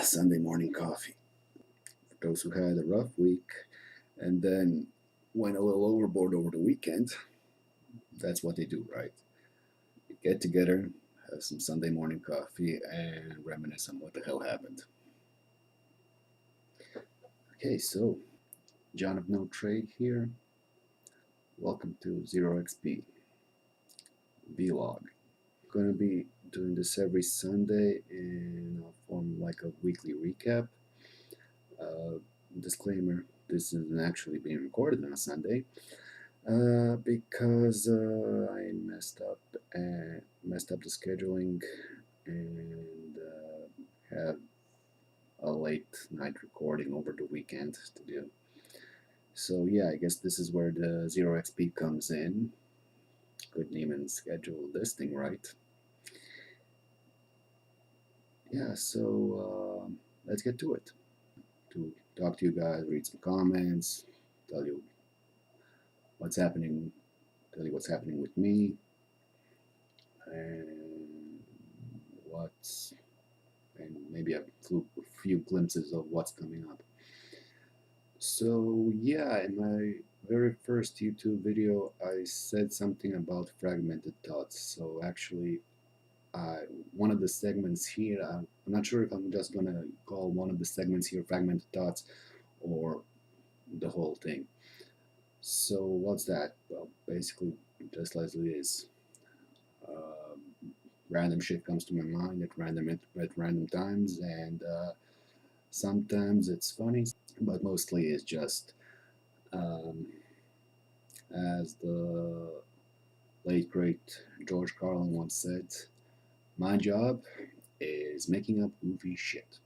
Sunday morning coffee. For those who had a rough week and then went a little overboard over the weekend, that's what they do, right? You get together, have some Sunday morning coffee, and reminisce on what the hell happened. Okay, so John of No Trade here. Welcome to Zero XP Vlog. Gonna be doing this every Sunday in a form like a weekly recap. Uh, Disclaimer: this isn't actually being recorded on a Sunday because I messed up the scheduling and had a late night recording over the weekend to do. So yeah, I guess this is where the Zero XP comes in. Couldn't even schedule this thing right. Yeah, so let's get to it. To talk to you guys, read some comments, tell you what's happening, tell you what's happening with me, and what's and maybe a few glimpses of what's coming up. So yeah, in my very first YouTube video, I said something about fragmented thoughts. So actually, one of the segments here, I'm not sure if I'm just gonna call one of the segments here fragmented thoughts or the whole thing. So what's that? Well, basically, just as it is. Random shit comes to my mind at random times, and sometimes it's funny, but mostly it's just, um, as the late great George Carlin once said, "My job is making up goofy shit."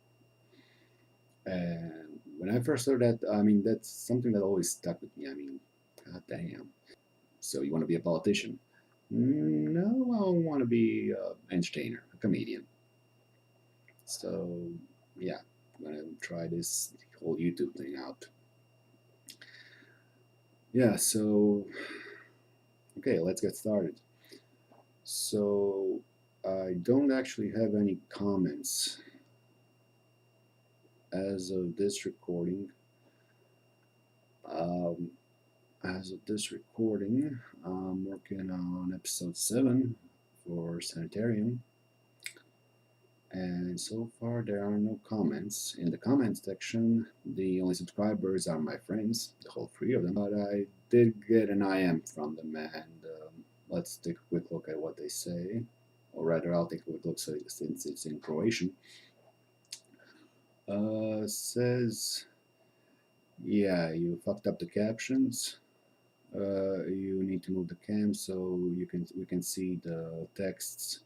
And when I first heard that, I mean, that's something that always stuck with me. I mean, god damn. So you want to be a politician? No, I want to be an entertainer, a comedian. So yeah, I'm gonna try this whole YouTube thing out. Yeah, so okay, let's get started. So I don't actually have any comments as of this recording. Um, as of this recording, I'm working on episode 7 for Sanitarium, and so far there are no comments. In the comments section, the only subscribers are my friends, the whole 3 of them, but I did get an IM from them, and let's take a quick look at what they say. Or rather, I'll take a quick look since it's in Croatian. Says, yeah, you fucked up the captions. You need to move the cam so we can see the texts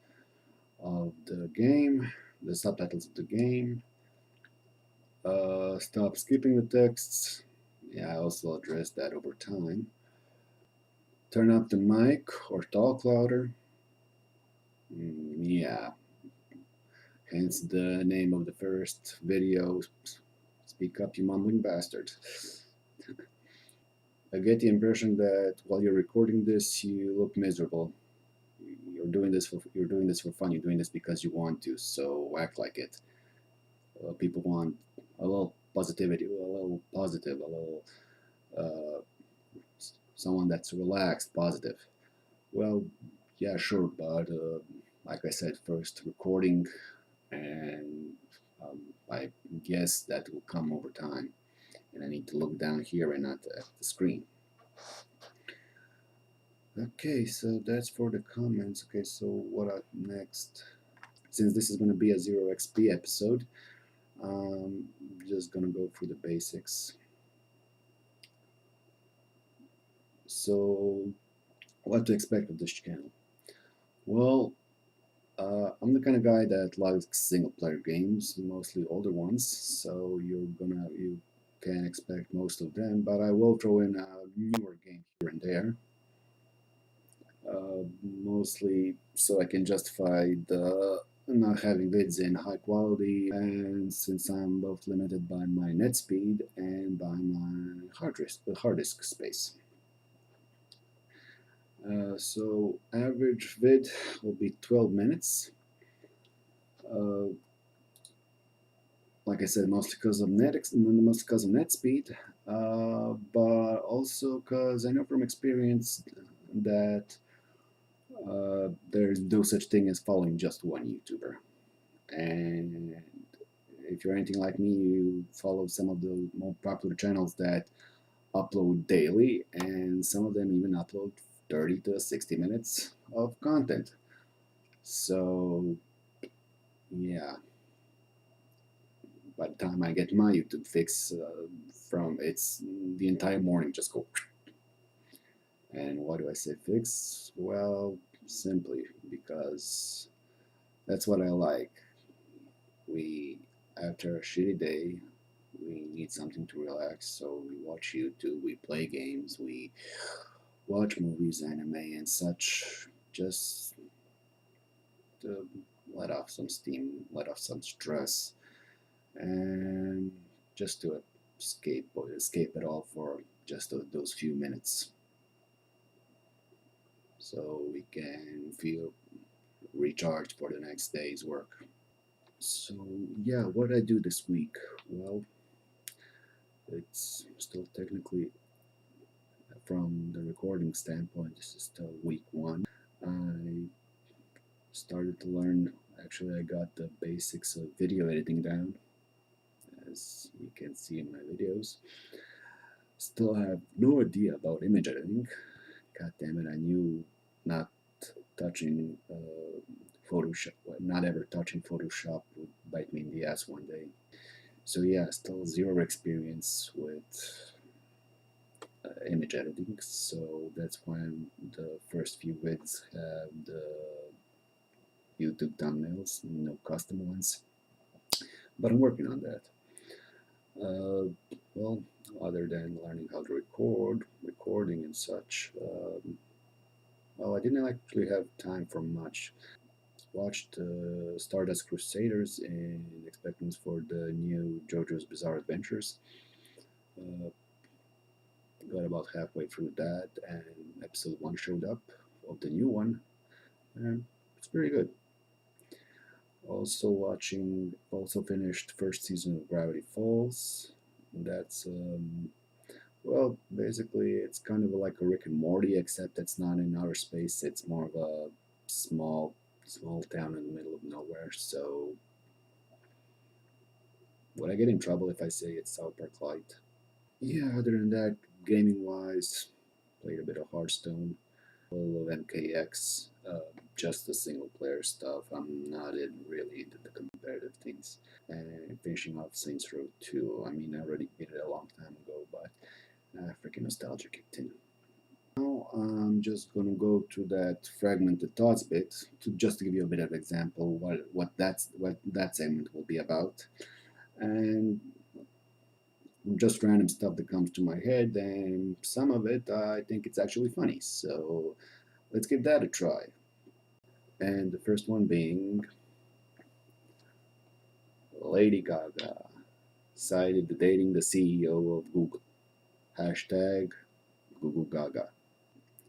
of the game, the subtitles of the game. Stop skipping the texts. Yeah, I also addressed that over time. Turn up the mic or talk louder. Yeah, hence the name of the first video. Speak up, you mumbling bastard. I get the impression that while you're recording this, you look miserable. You're doing this for fun. You're doing this because you want to. So act like it. People want a little positivity, a little positive, a little uh, someone that's relaxed, positive. Well, yeah, sure, but like I said, first recording, and I guess that will come over time. And I need to look down here and not at the screen. Okay, so that's for the comments. Okay, so what up next? Since this is going to be a 0xp episode, just going to go through the basics. So, what to expect of this channel? Well, I'm the kind of guy that likes single player games, mostly older ones, so you can expect most of them, but I will throw in a newer game here and there. Mostly so I can justify the not having vids in high quality, and since I'm both limited by my net speed and by my hard disk space. So average vid will be 12 minutes. Uh, like I said, mostly because of net speed, but also because I know from experience that there's no such thing as following just one YouTuber. And if you're anything like me, you follow some of the more popular channels that upload daily, and some of them even upload 30 to 60 minutes of content. So, yeah, by the time I get my YouTube fix, from it's the entire morning just go. And why do I say fix? Well, simply because that's what I like. We, after a shitty day, we need something to relax, so we watch YouTube, we play games, we watch movies, anime, and such, just to let off some steam, let off some stress, and just to escape it all for just those few minutes, so we can feel recharged for the next day's work. So yeah, what did I do this week? Well, it's still technically, from the recording standpoint, this is still week one. I started to learn. Actually, I got the basics of video editing down, as you can see in my videos. Still have no idea about image editing. God damn it, I knew not touching Photoshop, not ever touching Photoshop would bite me in the ass one day. So yeah, still zero experience with image editing. So that's why the first few vids have the YouTube thumbnails, no custom ones. But I'm working on that. Well, other than learning how to recording and such, well, I didn't actually have time for much. Watched Stardust Crusaders in expectations for the new JoJo's Bizarre Adventures. Uh, got about halfway through that, and episode 1 showed up of the new one, and it's pretty good. Also finished first season of Gravity Falls. That's well, basically, it's kind of like a Rick and Morty, except it's not in outer space. It's more of a small town in the middle of nowhere. So, would I get in trouble if I say it's South Park Light? Yeah, other than that, gaming wise, played a bit of Hearthstone, a little of MKX, just the single player stuff. I'm not really into the competitive things. And finishing off Saints Row 2. I mean, I already beat it a long time ago, but freaking nostalgia kicked in. Now I'm just gonna go to that fragmented thoughts bit to just to give you a bit of example what that segment will be about, and just random stuff that comes to my head, and some of it I think it's actually funny. So let's give that a try. And the first one being Lady Gaga cited dating the CEO of Google. Hashtag Google Gaga.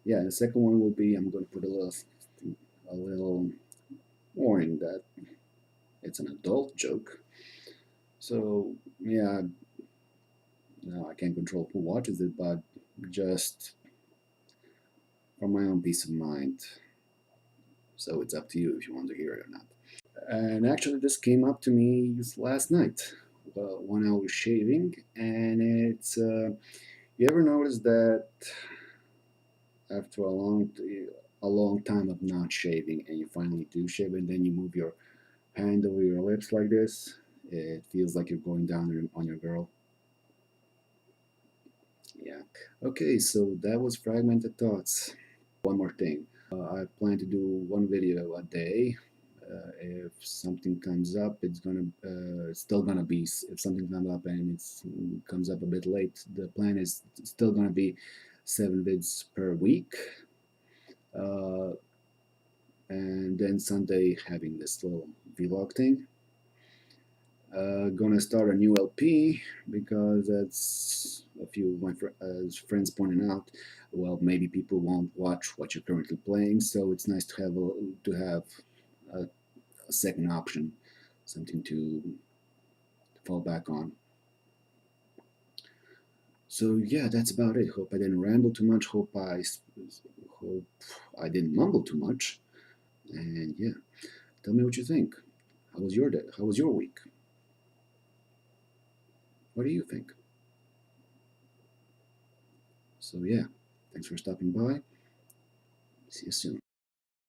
Yeah, and the second one will be I'm going to put a little warning that it's an adult joke. So yeah, no, I can't control who watches it, but just for my own peace of mind. So it's up to you if you want to hear it or not. And actually, this came up to me last night when I was shaving, and it's. You ever notice that after a long time of not shaving, and you finally do shave, and then you move your hand over your lips like this, it feels like you're going down on your girl. Yeah. Okay, so that was Fragmented Thoughts. One more thing. I plan to do one video a day. If something comes up, it's still gonna be. If something comes up and it comes up a bit late, the plan is still gonna be 7 vids per week. Uh, and then Sunday having this little vlog thing. Gonna start a new LP because that's a few of my friends pointing out. Well, maybe people won't watch what you're currently playing, so it's nice to have a second option, something to fall back on. So yeah, that's about it. Hope I didn't ramble too much. Hope I didn't mumble too much. And yeah, tell me what you think. How was your day? How was your week? What do you think? So yeah, thanks for stopping by. See you soon.